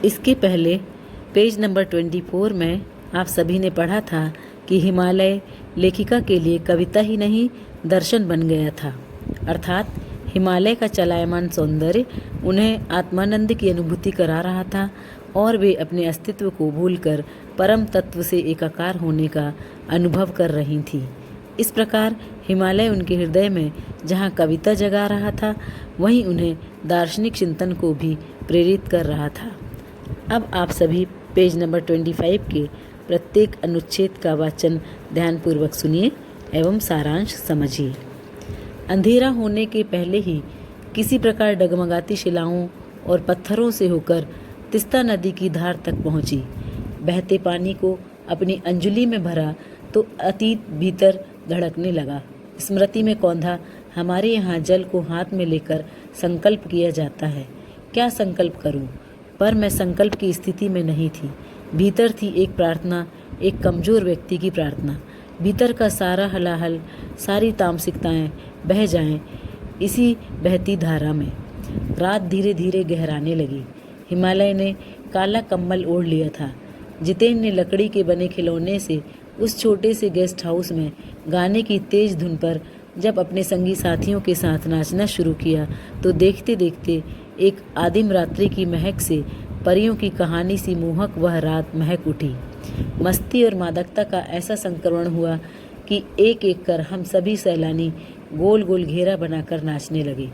इसके पहले page number 24 में आप सभी ने पढ़ा था कि हिमालय लेखिका के लिए कविता ही नहीं दर्शन बन गया था, अर्थात हिमालय का चलायमान सौंदर्य उन्हें आत्मानंद की अनुभूति करा रहा था और वे अपने अस्तित्व को भूलकर परम तत्व से एकाकार होने का अनुभव कर रही थी। इस प्रकार हिमालय उनके हृदय में जहाँ कविता जगा रहा था, वहीं उन्हें दार्शनिक चिंतन को भी प्रेरित कर रहा था। अब आप सभी पेज नंबर 25 के प्रत्येक अनुच्छेद का वाचन ध्यानपूर्वक सुनिए एवं सारांश समझिए। अंधेरा होने के पहले ही किसी प्रकार डगमगाती शिलाओं और पत्थरों से होकर तिस्ता नदी की धार तक पहुंची। बहते पानी को अपनी अंजुलि में भरा तो अतीत भीतर धड़कने लगा। स्मृति में कौंधा हमारे यहाँ जल को हाथ में लेकर संकल्प किया जाता है। क्या संकल्प करूं? पर मैं संकल्प की स्थिति में नहीं थी। भीतर थी एक प्रार्थना, एक कमजोर व्यक्ति की प्रार्थना। भीतर का सारा हलाहल, सारी तामसिकताएं बह जाएं इसी बहती धारा में। रात धीरे धीरे गहराने लगी। हिमालय ने काला कम्बल ओढ़ लिया था। जितेन ने लकड़ी के बने खिलौने से उस छोटे से गेस्ट हाउस में गाने की तेज धुन पर जब अपने संगी साथियों के साथ नाचना शुरू किया तो देखते देखते एक आदिम रात्रि की महक से परियों की कहानी सी मोहक वह रात महक उठी। मस्ती और मादकता का ऐसा संक्रमण हुआ कि एक एक कर हम सभी सैलानी गोल गोल घेरा बनाकर नाचने लगे।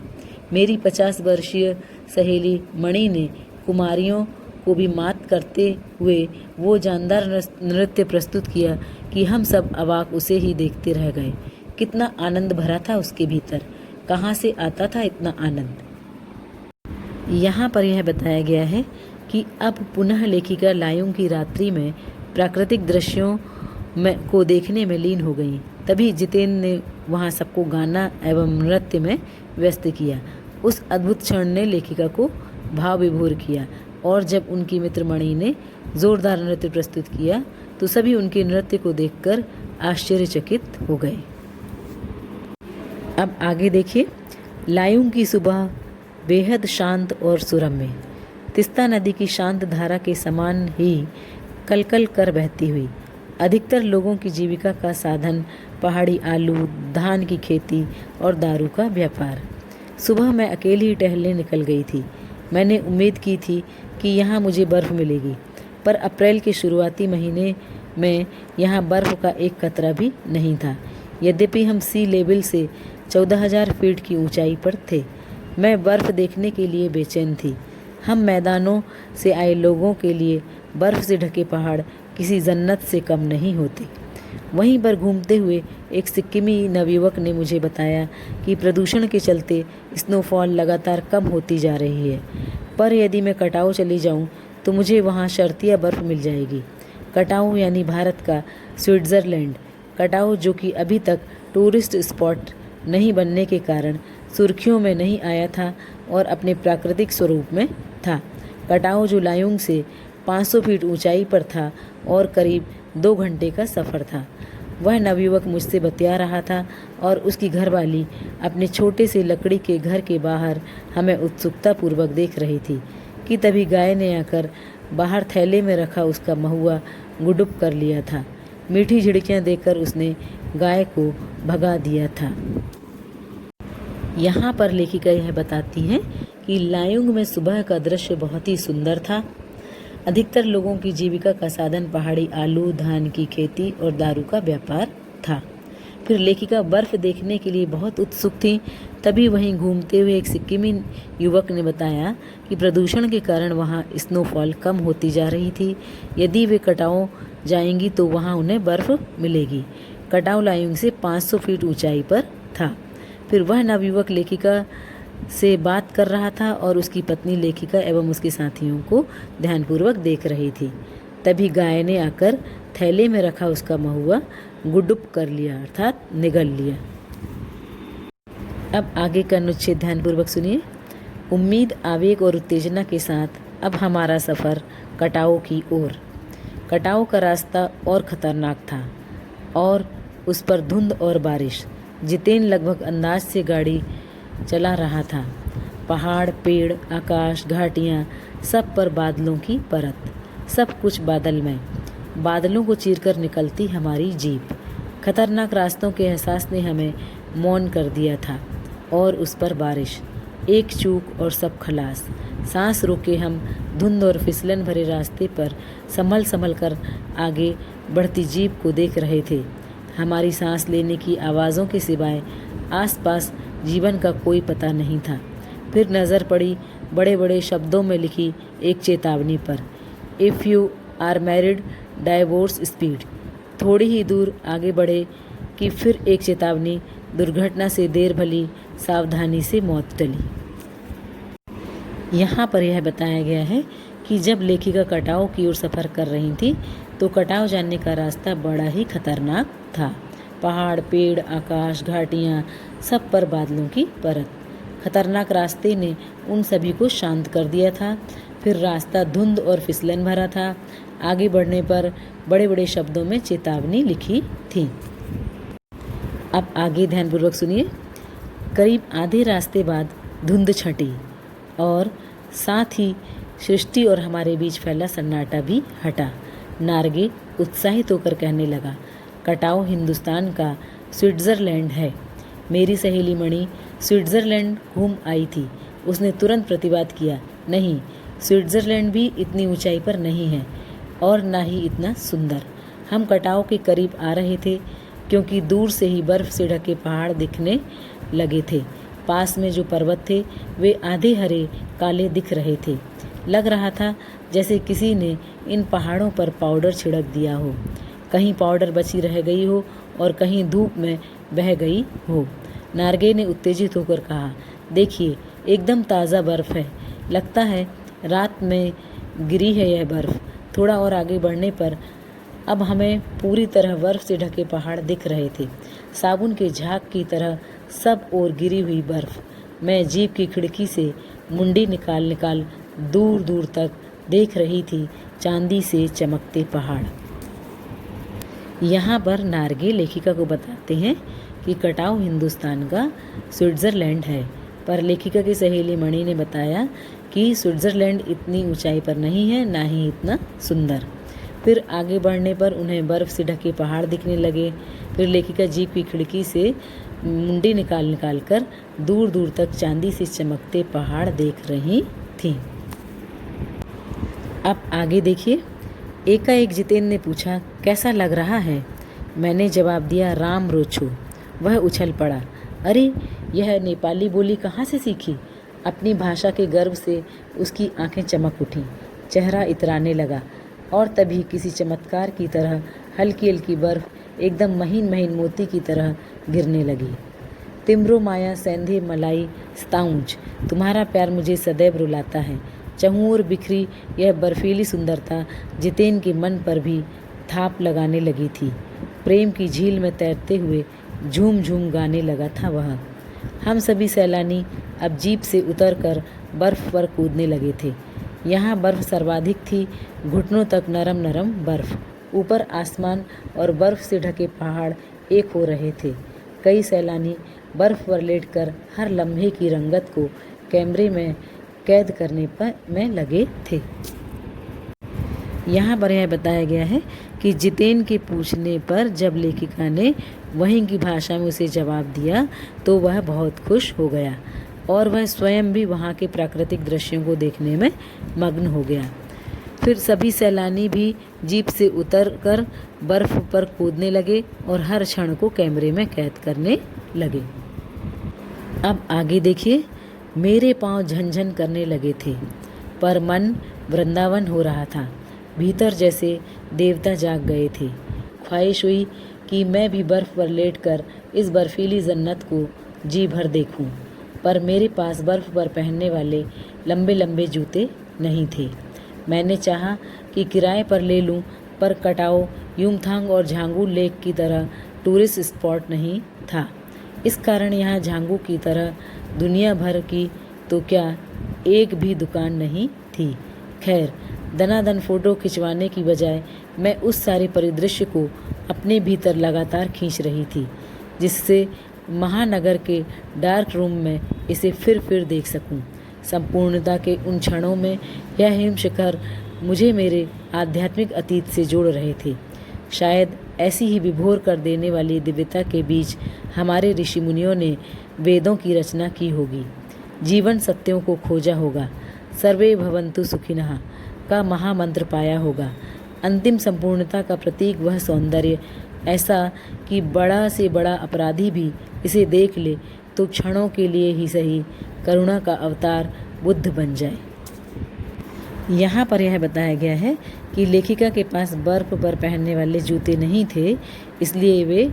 मेरी 50 वर्षीय सहेली मणि ने कुमारियों को भी मात करते हुए वो जानदार नृत्य प्रस्तुत किया कि हम सब अवाक उसे ही देखते रह गए। कितना आनंद भरा था उसके भीतर, कहाँ से आता था इतना आनंद। यहाँ पर यह बताया गया है कि अब पुनः लेखिका लायूं की रात्रि में प्राकृतिक दृश्यों को देखने में लीन हो गई। तभी जितेन ने वहाँ सबको गाना एवं नृत्य में व्यस्त किया। उस अद्भुत क्षण ने लेखिका को भाव विभोर किया और जब उनकी मित्र मणि ने जोरदार नृत्य प्रस्तुत किया तो सभी उनके नृत्य को देखकर आश्चर्यचकित हो गए। अब आगे देखिए। लायूं की सुबह बेहद शांत और सुरम्य, तिस्ता नदी की शांत धारा के समान ही कलकल कर बहती हुई। अधिकतर लोगों की जीविका का साधन पहाड़ी आलू, धान की खेती और दारू का व्यापार। सुबह मैं अकेली ही टहलने निकल गई थी। मैंने उम्मीद की थी कि यहाँ मुझे बर्फ़ मिलेगी, पर अप्रैल के शुरुआती महीने में यहाँ बर्फ़ का एक कतरा भी नहीं था। यद्यपि हम सी लेवल से 14,000 फीट की ऊंचाई पर थे। मैं बर्फ़ देखने के लिए बेचैन थी। हम मैदानों से आए लोगों के लिए बर्फ़ से ढके पहाड़ किसी जन्नत से कम नहीं होते। वहीं पर घूमते हुए एक सिक्किमी नवयुवक ने मुझे बताया कि प्रदूषण के चलते स्नोफॉल लगातार कम होती जा रही है, पर यदि मैं कटाऊ चली जाऊं तो मुझे वहां शर्तिया बर्फ़ मिल जाएगी। कटाऊ यानी भारत का स्विट्ज़रलैंड। कटाऊ जो कि अभी तक टूरिस्ट स्पॉट नहीं बनने के कारण सुर्खियों में नहीं आया था और अपने प्राकृतिक स्वरूप में था। कटाऊ जो लायूं से 500 फीट ऊंचाई पर था और करीब 2 घंटे का सफ़र था। वह नवयुवक मुझसे बतिया रहा था और उसकी घरवाली अपने छोटे से लकड़ी के घर के बाहर हमें उत्सुकतापूर्वक देख रही थी कि तभी गाय ने आकर बाहर थैले में रखा उसका महुआ गुडुप कर लिया था। मीठी झिड़कियाँ देकर उसने गाय को भगा दिया था। यहाँ पर लेखिका यह बताती हैं कि लायुंग में सुबह का दृश्य बहुत ही सुंदर था। अधिकतर लोगों की जीविका का साधन पहाड़ी आलू, धान की खेती और दारू का व्यापार था। फिर लेखिका बर्फ़ देखने के लिए बहुत उत्सुक थी। तभी वहीं घूमते हुए एक सिक्किमी युवक ने बताया कि प्रदूषण के कारण वहाँ स्नोफॉल कम होती जा रही थी। यदि वे कटाऊ जाएंगी तो वहाँ उन्हें बर्फ़ मिलेगी। कटाऊ लायुंग से 500 फीट ऊंचाई पर था। फिर वह नवयुवक लेखिका से बात कर रहा था और उसकी पत्नी लेखिका एवं उसके साथियों को ध्यानपूर्वक देख रही थी। तभी गाय ने आकर थैले में रखा उसका महुआ गुडुप कर लिया, अर्थात निगल लिया। अब आगे का अनुच्छेद ध्यानपूर्वक सुनिए। उम्मीद, आवेग और उत्तेजना के साथ अब हमारा सफ़र कटाऊ की ओर। कटाऊ का रास्ता और ख़तरनाक था और उस पर धुंध और बारिश। जितेन लगभग अंदाज से गाड़ी चला रहा था। पहाड़, पेड़, आकाश, घाटियाँ सब पर बादलों की परत, सब कुछ बादलमय। बादलों को चीरकर निकलती हमारी जीप। खतरनाक रास्तों के एहसास ने हमें मौन कर दिया था, और उस पर बारिश। एक चूक और सब खलास। सांस रोके हम धुंध और फिसलन भरे रास्ते पर संभल संभल कर आगे बढ़ती जीप को देख रहे थे। हमारी सांस लेने की आवाज़ों के सिवाय आसपास जीवन का कोई पता नहीं था। फिर नज़र पड़ी बड़े बड़े शब्दों में लिखी एक चेतावनी पर, if you are married divorce speed. थोड़ी ही दूर आगे बढ़े कि फिर एक चेतावनी, दुर्घटना से देर भली, सावधानी से मौत टली। यहाँ पर यह बताया गया है कि जब लेखिका कटाव की ओर सफ़र कर रही थी तो कटाव जाने का रास्ता बड़ा ही खतरनाक था। पहाड़, पेड़, आकाश, घाटियाँ, सब पर बादलों की परत। खतरनाक रास्ते ने उन सभी को शांत कर दिया था। फिर रास्ता धुंध और फिसलन भरा था। आगे बढ़ने पर बड़े बड़े शब्दों में चेतावनी लिखी थी। अब आगे ध्यानपूर्वक सुनिए। करीब आधे रास्ते बाद धुंध छटी और साथ ही सृष्टि और हमारे बीच फैला सन्नाटा भी हटा। नार्गे उत्साहित होकर कहने लगा, कटाव हिंदुस्तान का स्विट्ज़रलैंड है। मेरी सहेली मणि स्विट्ज़रलैंड घूम आई थी। उसने तुरंत प्रतिवाद किया, नहीं, स्विट्ज़रलैंड भी इतनी ऊंचाई पर नहीं है और ना ही इतना सुंदर। हम कटाव के करीब आ रहे थे क्योंकि दूर से ही बर्फ से ढके पहाड़ दिखने लगे थे। पास में जो पर्वत थे वे आधे हरे काले दिख रहे थे। लग रहा था जैसे किसी ने इन पहाड़ों पर पाउडर छिड़क दिया हो। कहीं पाउडर बची रह गई हो और कहीं धूप में बह गई हो। नार्गे ने उत्तेजित होकर कहा, देखिए, एकदम ताज़ा बर्फ़ है। लगता है रात में गिरी है यह बर्फ़। थोड़ा और आगे बढ़ने पर अब हमें पूरी तरह बर्फ़ से ढके पहाड़ दिख रहे थे, साबुन के झाग की तरह सब ओर गिरी हुई बर्फ़। मैं जीप की खिड़की से मुंडी निकाल निकाल दूर दूर तक देख रही थी चांदी से चमकते पहाड़। यहाँ पर नार्गे लेखिका को बताते हैं कि कटाव हिंदुस्तान का स्विट्ज़रलैंड है, पर लेखिका की सहेली मणि ने बताया कि स्विट्ज़रलैंड इतनी ऊंचाई पर नहीं है, ना ही इतना सुंदर। फिर आगे बढ़ने पर उन्हें बर्फ़ से ढके पहाड़ दिखने लगे। फिर लेखिका जीप की खिड़की से मुंडी निकाल निकाल कर दूर दूर तक चांदी से चमकते पहाड़ देख रही थी। अब आगे देखिए। एकाएक जितेन ने पूछा, कैसा लग रहा है? मैंने जवाब दिया, राम रोछो। वह उछल पड़ा, अरे यह नेपाली बोली कहाँ से सीखी? अपनी भाषा के गर्व से उसकी आंखें चमक उठीं, चेहरा इतराने लगा और तभी किसी चमत्कार की तरह हल्की हल्की बर्फ एकदम महीन महीन मोती की तरह गिरने लगी। तिम्रो माया सेंधे मलाई स्ताउंज, तुम्हारा प्यार मुझे सदैव रुलाता है। चहूँ ओर बिखरी यह बर्फीली सुंदरता जितेन के मन पर भी थाप लगाने लगी थी। प्रेम की झील में तैरते हुए झूम झूम गाने लगा था वह। हम सभी सैलानी अब जीप से उतरकर बर्फ़ पर कूदने लगे थे। यहाँ बर्फ़ सर्वाधिक थी, घुटनों तक नरम नरम बर्फ़। ऊपर आसमान और बर्फ़ से ढके पहाड़ एक हो रहे थे। कई सैलानी बर्फ़ पर लेटकर हर लम्हे की रंगत को कैमरे में कैद करने में लगे थे। यहाँ पर यह बताया गया है कि जितेन के पूछने पर जब लेखिका ने वहीं की भाषा में उसे जवाब दिया तो वह बहुत खुश हो गया और वह स्वयं भी वहाँ के प्राकृतिक दृश्यों को देखने में मग्न हो गया। फिर सभी सैलानी भी जीप से उतरकर बर्फ़ पर कूदने लगे और हर क्षण को कैमरे में कैद करने लगे। अब आगे देखिए। मेरे पांव झनझन करने लगे थे, पर मन वृंदावन हो रहा था। भीतर जैसे देवता जाग गए थे। ख्वाहिश हुई कि मैं भी बर्फ़ पर लेटकर इस बर्फीली जन्नत को जी भर देखूं, पर मेरे पास बर्फ़ पर पहनने वाले लंबे लंबे जूते नहीं थे। मैंने चाहा कि किराए पर ले लूं, पर कटाओ युमथांग और झांगू लेक की तरह टूरिस्ट स्पॉट नहीं था। इस कारण यहाँ झांगू की तरह दुनिया भर की तो क्या एक भी दुकान नहीं थी। खैर, दनादन फ़ोटो खिंचवाने की बजाय मैं उस सारे परिदृश्य को अपने भीतर लगातार खींच रही थी, जिससे महानगर के डार्क रूम में इसे फिर देख सकूं। संपूर्णता के उन क्षणों में यह हिम शिखर मुझे मेरे आध्यात्मिक अतीत से जोड़ रहे थे। शायद ऐसी ही विभोर कर देने वाली दिव्यता के बीच हमारे ऋषि मुनियों ने वेदों की रचना की होगी, जीवन सत्यों को खोजा होगा, सर्वे भवन्तु सुखिनः का महामंत्र पाया होगा। अंतिम संपूर्णता का प्रतीक वह सौंदर्य, ऐसा कि बड़ा से बड़ा अपराधी भी इसे देख ले तो क्षणों के लिए ही सही करुणा का अवतार बुद्ध बन जाए। यहाँ पर यह बताया गया है कि लेखिका के पास बर्फ़ पर पहनने वाले जूते नहीं थे, इसलिए वे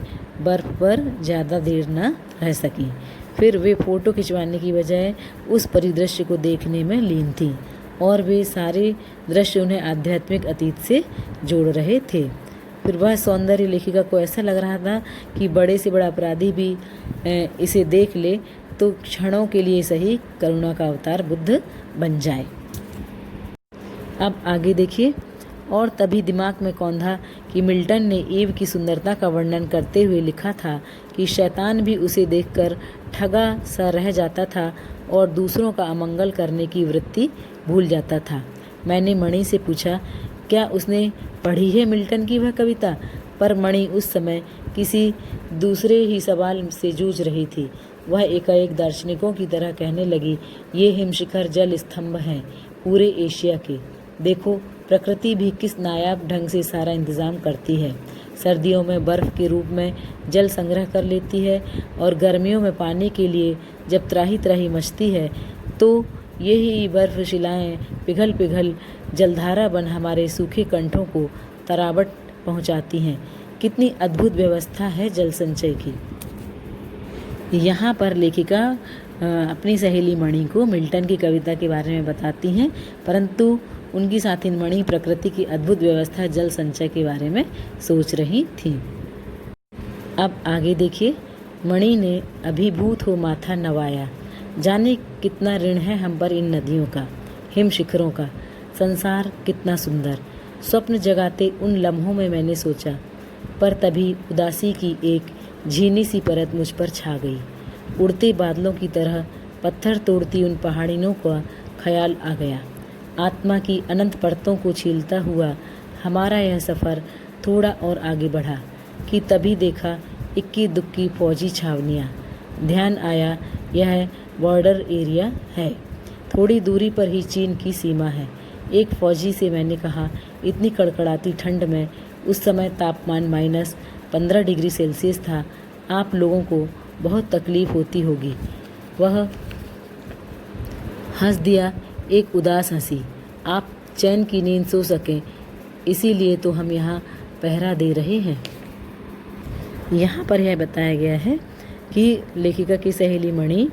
बर्फ़ पर ज़्यादा देर न रह सकीं। फिर वे फ़ोटो खिंचवाने की बजाय उस परिदृश्य को देखने में लीन थीं और वे सारे दृश्य उन्हें आध्यात्मिक अतीत से जोड़ रहे थे। फिर वह सौंदर्य लेखिका को ऐसा लग रहा था कि बड़े से बड़ा अपराधी भी इसे देख ले तो क्षणों के लिए सही करुणा का अवतार बुद्ध बन जाए। अब आगे देखिए। और तभी दिमाग में कौंधा कि मिल्टन ने ईव की सुंदरता का वर्णन करते हुए लिखा था कि शैतान भी उसे देखकर ठगा सा रह जाता था और दूसरों का अमंगल करने की वृत्ति भूल जाता था। मैंने मणि से पूछा, क्या उसने पढ़ी है मिल्टन की वह कविता? पर मणि उस समय किसी दूसरे ही सवाल से जूझ रही थी। वह एकाएक दार्शनिकों की तरह कहने लगी, ये हिमशिखर जल स्तंभ हैं पूरे एशिया के। देखो प्रकृति भी किस नायाब ढंग से सारा इंतज़ाम करती है। सर्दियों में बर्फ़ के रूप में जल संग्रह कर लेती है और गर्मियों में पानी के लिए जब त्राही त्राही मचती है तो यही बर्फ़ शिलाएँ पिघल पिघल जलधारा बन हमारे सूखे कंठों को तरावट पहुंचाती हैं। कितनी अद्भुत व्यवस्था है जल संचय की। यहाँ पर लेखिका अपनी सहेली मणि को मिल्टन की कविता के बारे में बताती हैं, परंतु उनकी साथी मणि प्रकृति की अद्भुत व्यवस्था जल संचय के बारे में सोच रही थी। अब आगे देखिए। मणि ने अभिभूत हो माथा नवाया, जाने कितना ऋण है हम पर इन नदियों का, हिम शिखरों का। संसार कितना सुंदर। स्वप्न जगाते उन लम्हों में मैंने सोचा, पर तभी उदासी की एक झीनी सी परत मुझ पर छा गई। उड़ते बादलों की तरह पत्थर तोड़ती उन पहाड़ियों का ख्याल आ गया। आत्मा की अनंत परतों को छीलता हुआ हमारा यह सफ़र थोड़ा और आगे बढ़ा कि तभी देखा इक्की दुक्की फौजी छावनियाँ। ध्यान आया यह बॉर्डर एरिया है, थोड़ी दूरी पर ही चीन की सीमा है। एक फौजी से मैंने कहा, इतनी कड़कड़ाती ठंड में उस समय तापमान -15 डिग्री सेल्सियस था, आप लोगों को बहुत तकलीफ़ होती होगी। वह हंस दिया, एक उदास हंसी। आप चैन की नींद सो सकें इसीलिए तो हम यहाँ पहरा दे रहे हैं। यहाँ पर यह बताया गया है कि लेखिका की सहेली मणि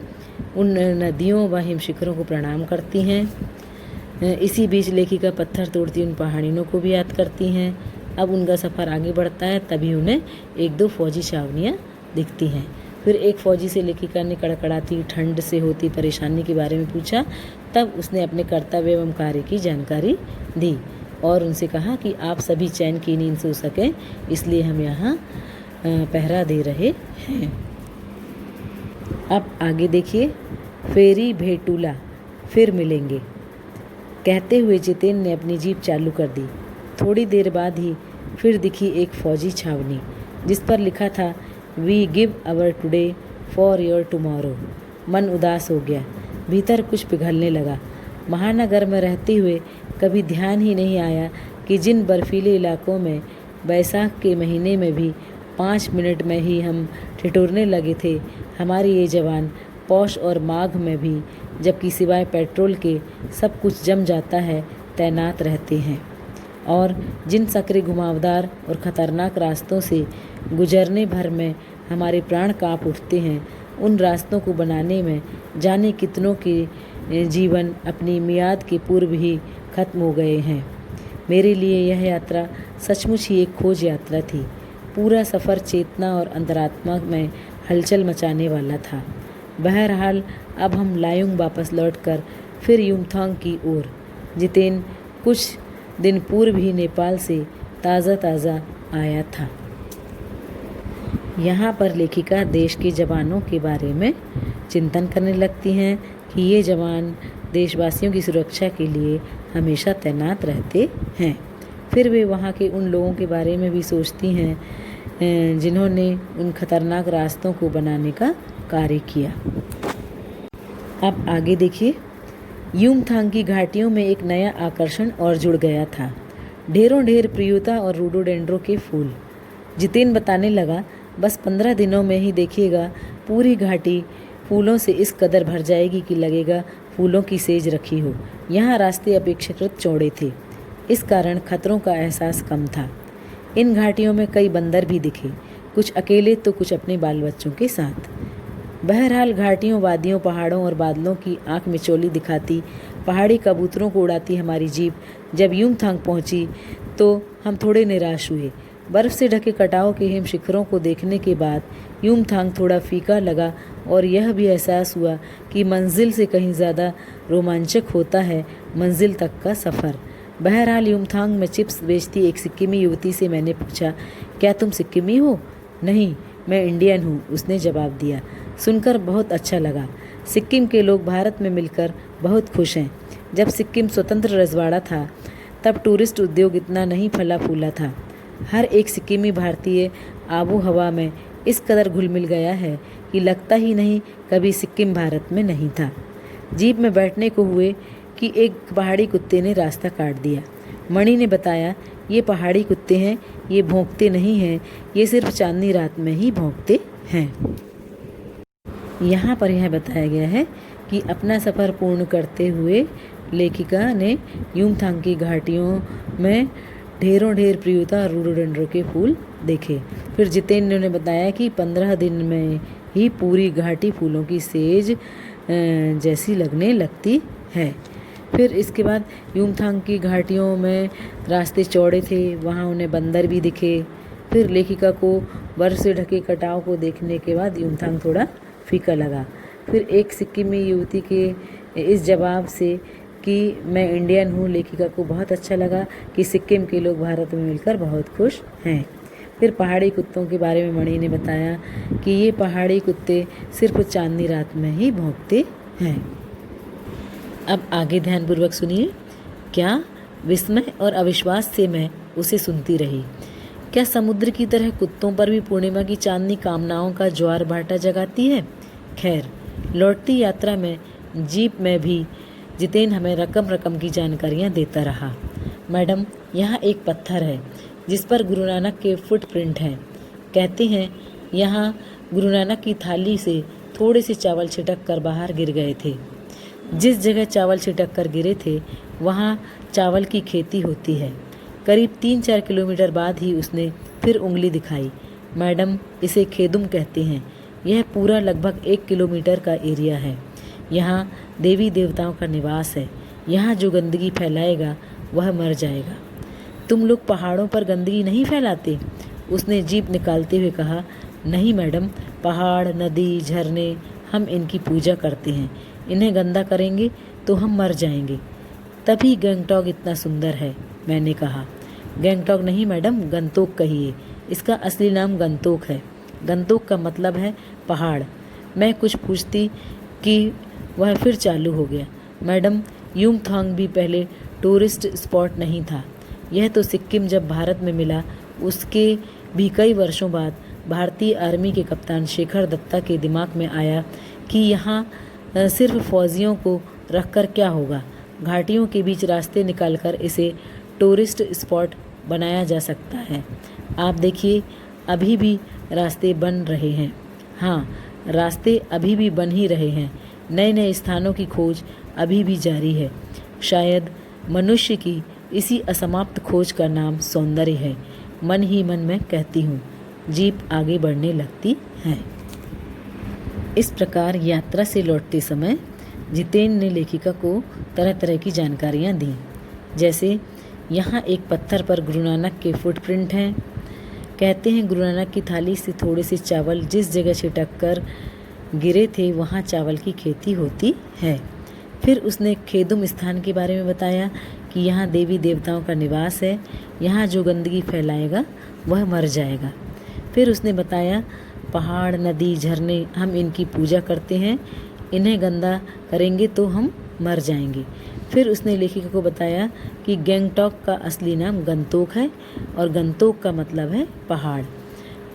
उन नदियों व हिमशिखरों को प्रणाम करती हैं। इसी बीच लेखिका पत्थर तोड़ती उन पहाड़ियों को भी याद करती हैं। अब उनका सफ़र आगे बढ़ता है, तभी उन्हें एक दो फौजी छावनियाँ दिखती हैं। फिर एक फौजी से लेखिका ने कड़कड़ाती ठंड से होती परेशानी के बारे में पूछा। तब उसने अपने कर्तव्य एवं कार्य की जानकारी दी और उनसे कहा कि आप सभी चैन की नींद सो सकें इसलिए हम यहाँ पहरा दे रहे हैं। अब आगे देखिए। फेरी भेटूला, फिर मिलेंगे, कहते हुए जितेन ने अपनी जीप चालू कर दी। थोड़ी देर बाद ही फिर दिखी एक फौजी छावनी जिस पर लिखा था, we give our today for your tomorrow. मन उदास हो गया, भीतर कुछ पिघलने लगा। महानगर में रहते हुए कभी ध्यान ही नहीं आया कि जिन बर्फीले इलाकों में बैसाख के महीने में भी 5 मिनट में ही हम ठिठुरने लगे थे, हमारे ये जवान पौष और माघ में भी, जबकि सिवाय पेट्रोल के सब कुछ जम जाता है, तैनात रहते हैं। और जिन सकरे घुमावदार और ख़तरनाक रास्तों से गुजरने भर में हमारे प्राण काँप उठते हैं, उन रास्तों को बनाने में जाने कितनों के जीवन अपनी मियाद के पूर्व ही खत्म हो गए हैं। मेरे लिए यह यात्रा सचमुच ही एक खोज यात्रा थी। पूरा सफ़र चेतना और अंतरात्मा में हलचल मचाने वाला था। बहरहाल अब हम लायुंग वापस लौटकर फिर युमथांग की ओर। जितेन कुछ दिन पूर्व ही नेपाल से ताज़ा आया था। यहाँ पर लेखिका देश के जवानों के बारे में चिंतन करने लगती हैं, कि ये जवान देशवासियों की सुरक्षा के लिए हमेशा तैनात रहते हैं। फिर वे वहाँ के उन लोगों के बारे में भी सोचती हैं जिन्होंने उन खतरनाक रास्तों को बनाने का कार्य किया। अब आगे देखिए, युमथांग की घाटियों में एक नया आकर्षण और जुड़ गया था। ढेरों ढेर प्रियुता और रोडोडेंड्रो के फूल। जितेन बताने लगा, बस 15 दिनों में ही देखिएगा पूरी घाटी फूलों से इस कदर भर जाएगी कि लगेगा फूलों की सेज रखी हो। यहाँ रास्ते अपेक्षाकृत चौड़े थे, इस कारण खतरों का एहसास कम था। इन घाटियों में कई बंदर भी दिखे, कुछ अकेले तो कुछ अपने बाल बच्चों के साथ। बहरहाल घाटियों, वादियों, पहाड़ों और बादलों की आंख मिचौली दिखाती पहाड़ी कबूतरों को उड़ाती हमारी जीप जब युमथांग पहुंची तो हम थोड़े निराश हुए। बर्फ़ से ढके कटाव के हिम शिखरों को देखने के बाद युमथांग थोड़ा फीका लगा और यह भी एहसास हुआ कि मंजिल से कहीं ज़्यादा रोमांचक होता है मंजिल तक का सफ़र। बहरहाल युमथांग में चिप्स बेचती एक सिक्किमी युवती से मैंने पूछा, क्या तुम सिक्किमी हो? नहीं, मैं इंडियन हूँ, उसने जवाब दिया। सुनकर बहुत अच्छा लगा। सिक्किम के लोग भारत में मिलकर बहुत खुश हैं। जब सिक्किम स्वतंत्र रजवाड़ा था तब टूरिस्ट उद्योग इतना नहीं फला फूला था। हर एक सिक्किमी भारतीय आबो हवा में इस कदर घुल मिल गया है कि लगता ही नहीं कभी सिक्किम भारत में नहीं था। जीप में बैठने को हुए कि एक पहाड़ी कुत्ते ने रास्ता काट दिया। मणि ने बताया, ये पहाड़ी कुत्ते हैं, ये भौंकते नहीं हैं, ये सिर्फ चांदनी रात में ही भौंकते हैं। यहाँ पर यह बताया गया है कि अपना सफ़र पूर्ण करते हुए लेखिका ने युमथांग की घाटियों में ढेरों ढेर प्रियुता और रोडोडेंड्रो के फूल देखे। फिर जितेंद्र ने बताया कि 15 दिन में ही पूरी घाटी फूलों की सेज जैसी लगने लगती है। फिर इसके बाद युमथांग की घाटियों में रास्ते चौड़े थे, वहाँ उन्हें बंदर भी दिखे। फिर लेखिका को बर्फ़ से ढके कटाव को देखने के बाद युमथांग थोड़ा फीका लगा। फिर एक सिक्किमी युवती के इस जवाब से कि मैं इंडियन हूँ, लेखिका को बहुत अच्छा लगा कि सिक्किम के लोग भारत में मिलकर बहुत खुश हैं। फिर पहाड़ी कुत्तों के बारे में मणि ने बताया कि ये पहाड़ी कुत्ते सिर्फ चांदनी रात में ही भौंकते हैं। अब आगे ध्यानपूर्वक सुनिए। क्या विस्मय और अविश्वास से मैं उसे सुनती रही। क्या समुद्र की तरह कुत्तों पर भी पूर्णिमा की चांदनी कामनाओं का ज्वार भाटा जगाती है? खैर, लौटती यात्रा में जीप में भी जितेन हमें रकम रकम की जानकारियाँ देता रहा। मैडम, यहाँ एक पत्थर है जिस पर गुरु नानक के फुटप्रिंट हैं। कहते हैं यहाँ गुरु नानक की थाली से थोड़े से चावल छिटक कर बाहर गिर गए थे। जिस जगह चावल छिटक कर गिरे थे वहाँ चावल की खेती होती है। करीब 3-4 किलोमीटर बाद ही उसने फिर उंगली दिखाई। मैडम, इसे खेदुम कहते हैं। यह पूरा लगभग 1 किलोमीटर का एरिया है। यहाँ देवी देवताओं का निवास है। यहाँ जो गंदगी फैलाएगा वह मर जाएगा। तुम लोग पहाड़ों पर गंदगी नहीं फैलाते? उसने जीप निकालते हुए कहा। नहीं मैडम, पहाड़, नदी, झरने, हम इनकी पूजा करते हैं। इन्हें गंदा करेंगे तो हम मर जाएंगे। तभी गंगटोक इतना सुंदर है, मैंने कहा। गंगटोक नहीं मैडम, गंतोक कहिए। इसका असली नाम गंतोक है। गंतोक का मतलब है पहाड़। मैं कुछ पूछती कि वह फिर चालू हो गया। मैडम, युमथांग भी पहले टूरिस्ट स्पॉट नहीं था। यह तो सिक्किम जब भारत में मिला उसके भी कई वर्षों बाद भारतीय आर्मी के कप्तान शेखर दत्ता के दिमाग में आया कि यहाँ सिर्फ फौजियों को रखकर क्या होगा। घाटियों के बीच रास्ते निकालकर इसे टूरिस्ट स्पॉट बनाया जा सकता है। आप देखिए, अभी भी रास्ते बन रहे हैं। हाँ, रास्ते अभी भी बन ही रहे हैं। नए नए स्थानों की खोज अभी भी जारी है। शायद मनुष्य की इसी असमाप्त खोज का नाम सौंदर्य है। मन ही मन में कहती हूँ। जीप आगे बढ़ने लगती है। इस प्रकार यात्रा से लौटते समय जितेन ने लेखिका को तरह तरह की जानकारियाँ दी। जैसे यहाँ एक पत्थर पर गुरु नानक के फुटप्रिंट हैं। कहते हैं गुरु नानक की थाली से थोड़े से चावल जिस जगह छिटक कर गिरे थे वहाँ चावल की खेती होती है। फिर उसने खेदुम स्थान के बारे में बताया कि यहाँ देवी देवताओं का निवास है। यहाँ जो गंदगी फैलाएगा वह मर जाएगा। फिर उसने बताया पहाड़, नदी, झरने, हम इनकी पूजा करते हैं। इन्हें गंदा करेंगे तो हम मर जाएंगे। फिर उसने लेखिका को बताया कि गैंगटॉक का असली नाम गंतोक है और गंतोक का मतलब है पहाड़।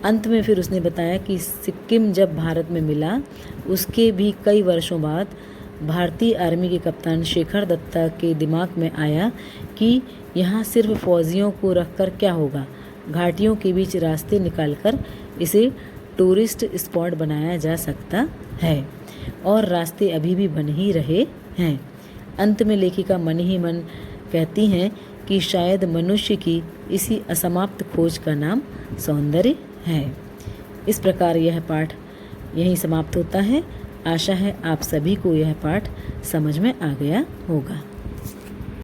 अंत में फिर उसने बताया कि सिक्किम जब भारत में मिला उसके भी कई वर्षों बाद भारतीय आर्मी के कप्तान शेखर दत्ता के दिमाग में आया कि यहाँ सिर्फ फौजियों को रखकर क्या होगा, घाटियों के बीच रास्ते निकालकर इसे टूरिस्ट स्पॉट बनाया जा सकता है और रास्ते अभी भी बन ही रहे हैं। अंत में लेखिका मन ही मन कहती हैं कि शायद मनुष्य की इसी असमाप्त खोज का नाम सौंदर्य है। इस प्रकार यह पाठ यहीं समाप्त होता है। आशा है आप सभी को यह पाठ समझ में आ गया होगा।